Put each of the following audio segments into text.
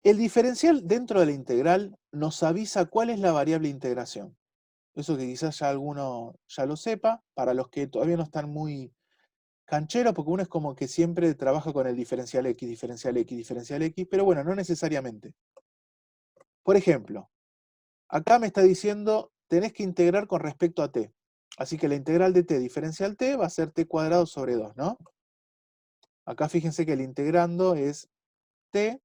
El diferencial dentro de la integral nos avisa cuál es la variable de integración. Eso que quizás ya alguno ya lo sepa, para los que todavía no están muy cancheros, porque uno es como que siempre trabaja con el diferencial x, diferencial x, diferencial x, pero bueno, no necesariamente. Por ejemplo, acá me está diciendo, tenés que integrar con respecto a t. Así que la integral de t diferencial t va a ser t cuadrado sobre 2, ¿no? Acá fíjense que el integrando es t,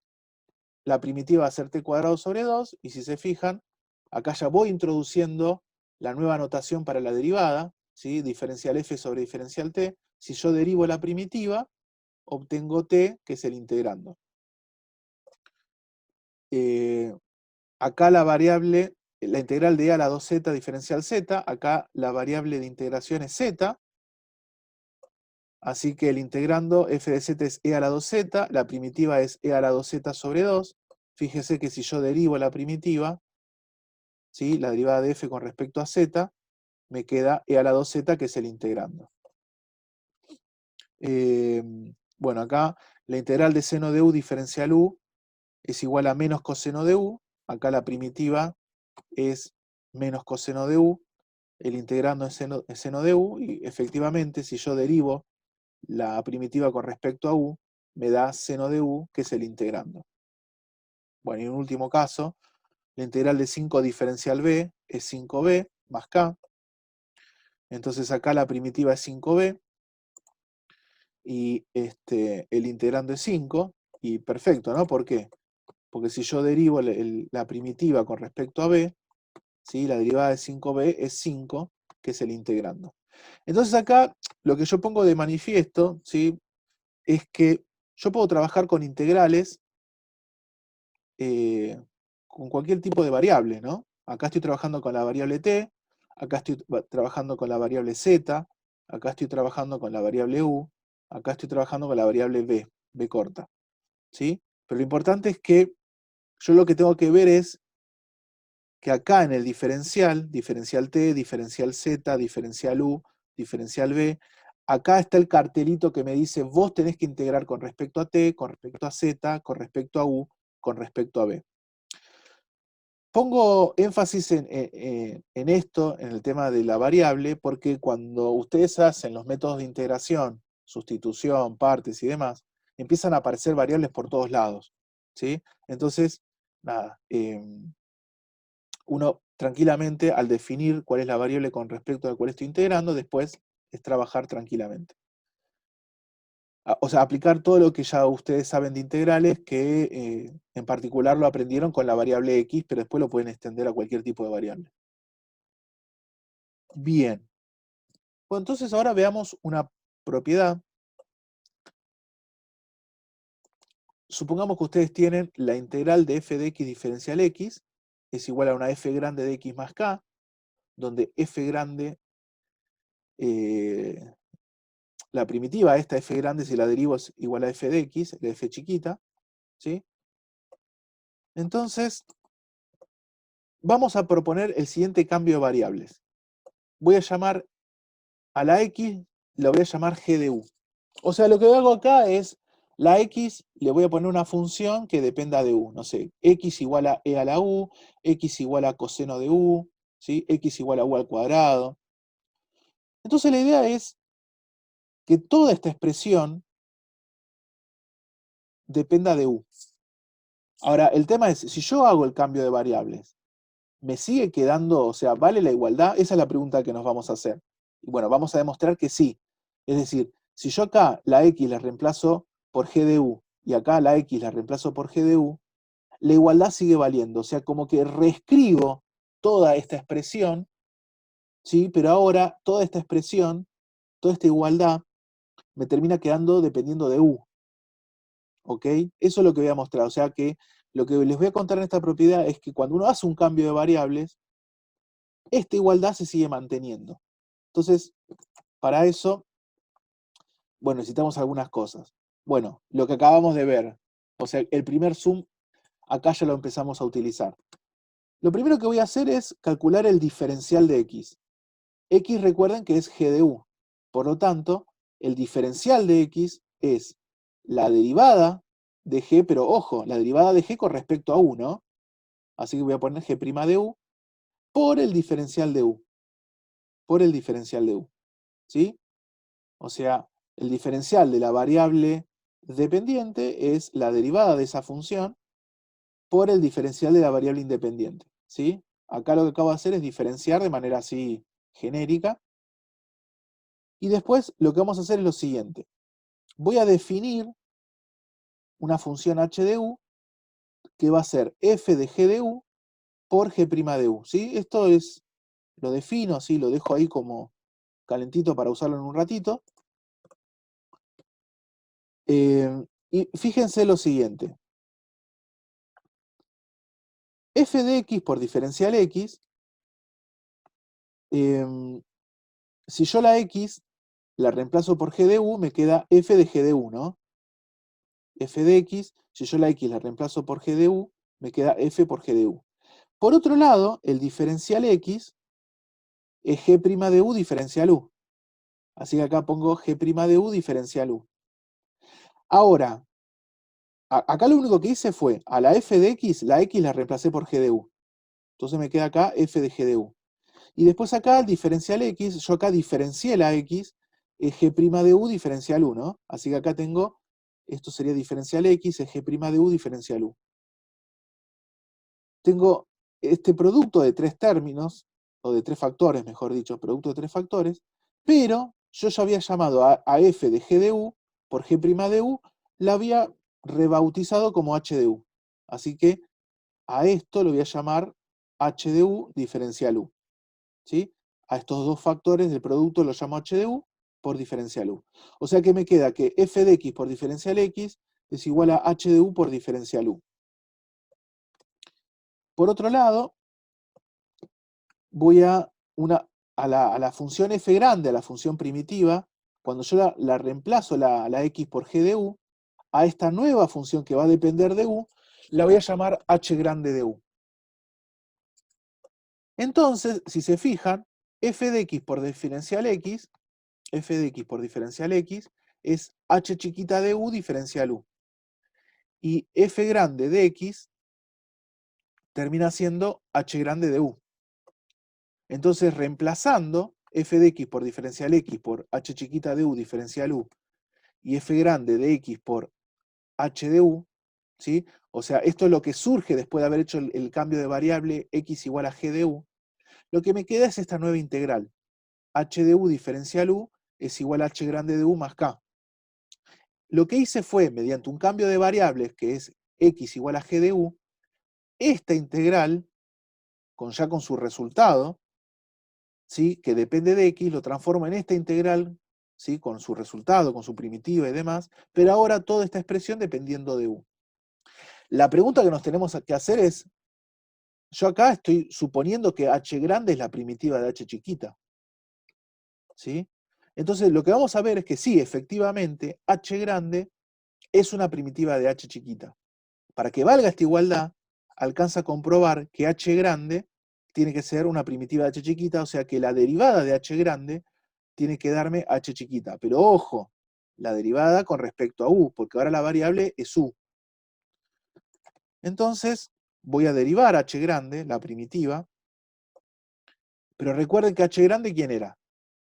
la primitiva va a ser t cuadrado sobre 2, y si se fijan, acá ya voy introduciendo la nueva notación para la derivada, ¿sí? Diferencial f sobre diferencial t. Si yo derivo la primitiva, obtengo t, que es el integrando. Acá la variable, la integral de e a la 2z diferencial z, acá la variable de integración es z, así que el integrando f de z es e a la 2z, la primitiva es e a la 2z sobre 2. Fíjese que si yo derivo la primitiva, ¿sí? La derivada de f con respecto a z, me queda e a la 2z, que es el integrando. Bueno, acá la integral de seno de u diferencial u es igual a menos coseno de u, acá la primitiva es menos coseno de u, el integrando es seno de u, y efectivamente si yo derivo la primitiva con respecto a u, me da seno de u, que es el integrando. Bueno, y en último caso, la integral de 5 diferencial b es 5b más k, entonces acá la primitiva es 5b, y el integrando es 5, y perfecto, ¿no? ¿Por qué? Porque si yo derivo la primitiva con respecto a b, ¿sí? La derivada de 5b es 5, que es el integrando. Entonces acá lo que yo pongo de manifiesto, ¿sí? Es que yo puedo trabajar con integrales con cualquier tipo de variable, ¿no? Acá estoy trabajando con la variable t, acá estoy trabajando con la variable z, acá estoy trabajando con la variable u, acá estoy trabajando con la variable b corta, ¿sí? Pero lo importante es que yo lo que tengo que ver es que acá en el diferencial, diferencial t, diferencial z, diferencial u, diferencial b, acá está el cartelito que me dice, vos tenés que integrar con respecto a t, con respecto a z, con respecto a u, con respecto a b. Pongo énfasis en esto, en el tema de la variable, porque cuando ustedes hacen los métodos de integración, sustitución, partes y demás, empiezan a aparecer variables por todos lados, ¿sí? Entonces, nada, uno tranquilamente, al definir cuál es la variable con respecto a la cual estoy integrando, después es trabajar tranquilamente. O sea, aplicar todo lo que ya ustedes saben de integrales, que en particular lo aprendieron con la variable x, pero después lo pueden extender a cualquier tipo de variable. Bien. Bueno, entonces ahora veamos una propiedad. Supongamos que ustedes tienen la integral de f de x diferencial x, es igual a una f grande de x más k, donde f grande, la primitiva, esta f grande, si la derivo es igual a f de x, la f chiquita, ¿sí? Entonces, vamos a proponer el siguiente cambio de variables. Voy a llamar a la x, la voy a llamar g de u. O sea, lo que hago acá es, la x le voy a poner una función que dependa de u. No sé, x igual a e a la u, x igual a coseno de u, ¿sí? X igual a u al cuadrado. Entonces la idea es que toda esta expresión dependa de u. Ahora, el tema es, si yo hago el cambio de variables, ¿me sigue quedando, o sea, vale la igualdad? Esa es la pregunta que nos vamos a hacer. Y bueno, vamos a demostrar que sí. Es decir, si yo acá la x la reemplazo por g de u y acá la x la reemplazo por g de u, la igualdad sigue valiendo. O sea, como que reescribo toda esta expresión, ¿sí? Pero ahora toda esta expresión, toda esta igualdad, me termina quedando dependiendo de u. ¿Ok? Eso es lo que voy a mostrar. O sea que lo que les voy a contar en esta propiedad es que cuando uno hace un cambio de variables, esta igualdad se sigue manteniendo. Entonces, para eso, bueno, necesitamos algunas cosas. Bueno, lo que acabamos de ver, o sea, el primer zoom, acá ya lo empezamos a utilizar. Lo primero que voy a hacer es calcular el diferencial de x. X recuerden que es g de u. Por lo tanto, el diferencial de x es la derivada de g, pero ojo, la derivada de g con respecto a u, ¿no? Así que voy a poner g' de u por el diferencial de u, por el diferencial de u, ¿sí? O sea, el diferencial de la variable dependiente es la derivada de esa función por el diferencial de la variable independiente, ¿sí? Acá lo que acabo de hacer es diferenciar de manera así genérica. Y después lo que vamos a hacer es lo siguiente. Voy a definir una función h de u que va a ser f de g de u por g' de u, ¿sí? Esto es, lo defino, ¿sí? Lo dejo ahí como calentito para usarlo en un ratito. Y fíjense lo siguiente. F de x por diferencial x, si yo la x la reemplazo por g de u, me queda f de g de u, ¿no? F de x, si yo la x la reemplazo por g de u, me queda f por g de u. Por otro lado, el diferencial x es g' de u diferencial u. Así que acá pongo g' de u diferencial u. Ahora, acá lo único que hice fue, a la f de x, la x la reemplacé por g de u. Entonces me queda acá f de g de u. Y después acá el diferencial x, yo acá diferencié la x, es g' de u diferencial u, ¿no? Así que acá tengo, esto sería diferencial x, es g' de u diferencial u. Tengo este producto de tres términos, o de tres factores, mejor dicho, producto de tres factores, pero yo ya había llamado a f de g de u por g' de u, la había rebautizado como h de u. Así que a esto lo voy a llamar h de u diferencial u, ¿sí? A estos dos factores del producto los llamo h de u por diferencial u. O sea que me queda que f de x por diferencial x es igual a h de u por diferencial u. Por otro lado, voy a la función f grande, a la función primitiva, cuando yo la reemplazo la x por g de u, a esta nueva función que va a depender de u, la voy a llamar h grande de u. Entonces, si se fijan, f de x por diferencial x, f de x por diferencial x, es h chiquita de u diferencial u. Y f grande de x termina siendo h grande de u. Entonces, reemplazando f de x por diferencial x por h chiquita de u diferencial u y f grande de x por h de u, ¿sí? O sea, esto es lo que surge después de haber hecho el cambio de variable x igual a g de u. Lo que me queda es esta nueva integral. H de u diferencial u es igual a h grande de u más k. Lo que hice fue, mediante un cambio de variables, que es x igual a g de u, esta integral, ya con su resultado, ¿sí? Que depende de x, lo transformo en esta integral, ¿sí? Con su resultado, con su primitiva y demás, pero ahora toda esta expresión dependiendo de u. La pregunta que nos tenemos que hacer es, yo acá estoy suponiendo que h grande es la primitiva de h chiquita, ¿sí? Entonces lo que vamos a ver es que sí, efectivamente, h grande es una primitiva de h chiquita. Para que valga esta igualdad, alcanza a comprobar que h grande tiene que ser una primitiva de h chiquita, o sea que la derivada de h grande tiene que darme h chiquita. Pero ojo, la derivada con respecto a u, porque ahora la variable es u. Entonces, voy a derivar h grande, la primitiva, pero recuerden que h grande, ¿quién era?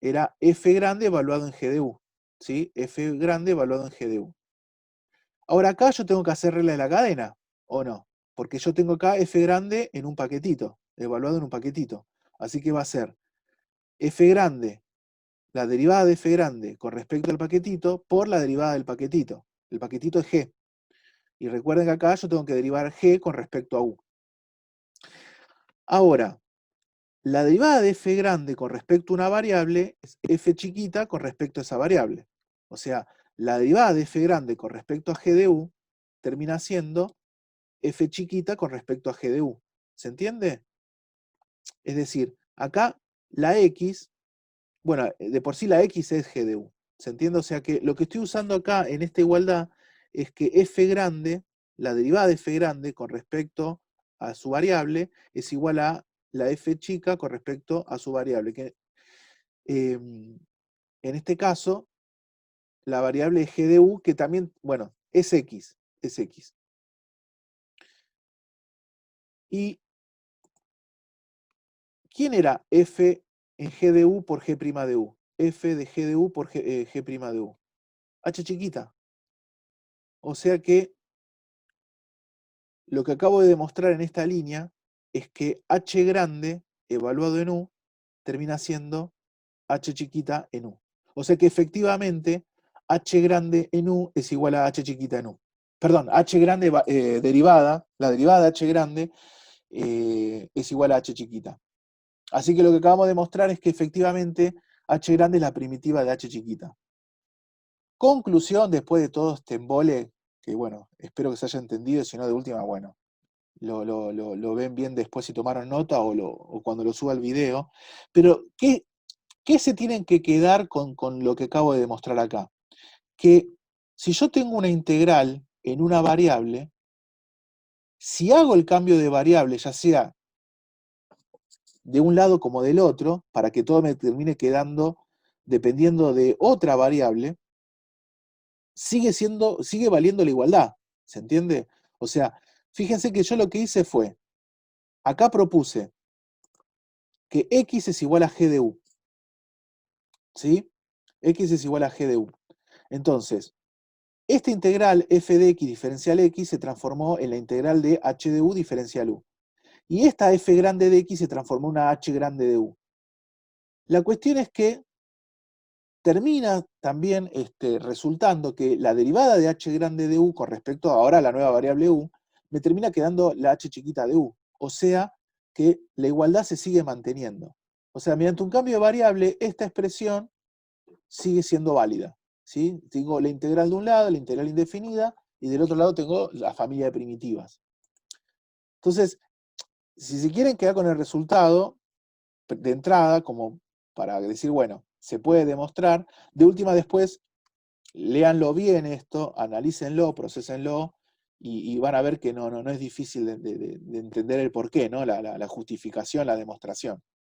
Era f grande evaluado en g de u, ¿sí? F grande evaluado en g de u. Ahora acá yo tengo que hacer regla de la cadena, ¿o no? Porque yo tengo acá f grande en un paquetito, evaluado en un paquetito. Así que va a ser f grande, la derivada de f grande con respecto al paquetito, por la derivada del paquetito. El paquetito es g. Y recuerden que acá yo tengo que derivar g con respecto a u. Ahora, la derivada de f grande con respecto a una variable es f chiquita con respecto a esa variable. O sea, la derivada de f grande con respecto a g de u termina siendo f chiquita con respecto a g de u. ¿Se entiende? Es decir, acá la x, bueno, de por sí la x es g de u. ¿Se entiende? O sea que lo que estoy usando acá en esta igualdad es que f grande, la derivada de f grande con respecto a su variable, es igual a la f chica con respecto a su variable. Que, en este caso, la variable es g de u, que también, bueno, es x. es X. ¿Y quién era F en G de U por G' de U? F de G de U por G' de U. H chiquita. O sea que lo que acabo de demostrar en esta línea es que H grande evaluado en U termina siendo H chiquita en U. O sea que efectivamente H grande en U es igual a H chiquita en U. Perdón, H grande derivada, la derivada de H grande es igual a H chiquita. Así que lo que acabamos de mostrar es que efectivamente H grande es la primitiva de H chiquita. Conclusión, después de todo este embole, que bueno, espero que se haya entendido, si no de última, bueno, lo ven bien después si tomaron nota o cuando lo suba el video. Pero, ¿qué se tienen que quedar con lo que acabo de demostrar acá? Que si yo tengo una integral en una variable, si hago el cambio de variable, ya sea de un lado como del otro, para que todo me termine quedando dependiendo de otra variable, sigue valiendo la igualdad, ¿se entiende? O sea, fíjense que yo lo que hice fue, acá propuse que x es igual a g de u, ¿sí? X es igual a g de u. Entonces, esta integral f de x diferencial x se transformó en la integral de h de u diferencial u. Y esta f grande de x se transformó en una h grande de u. La cuestión es que termina también resultando que la derivada de h grande de u con respecto ahora a la nueva variable u, me termina quedando la h chiquita de u. O sea que la igualdad se sigue manteniendo. O sea, mediante un cambio de variable, esta expresión sigue siendo válida, ¿sí? Tengo la integral de un lado, la integral indefinida, y del otro lado tengo la familia de primitivas. Entonces, si se quieren quedar con el resultado, de entrada, como para decir, bueno, se puede demostrar, de última después, léanlo bien esto, analícenlo, procesenlo, y van a ver que no es difícil de entender el porqué, ¿no? La justificación, la demostración.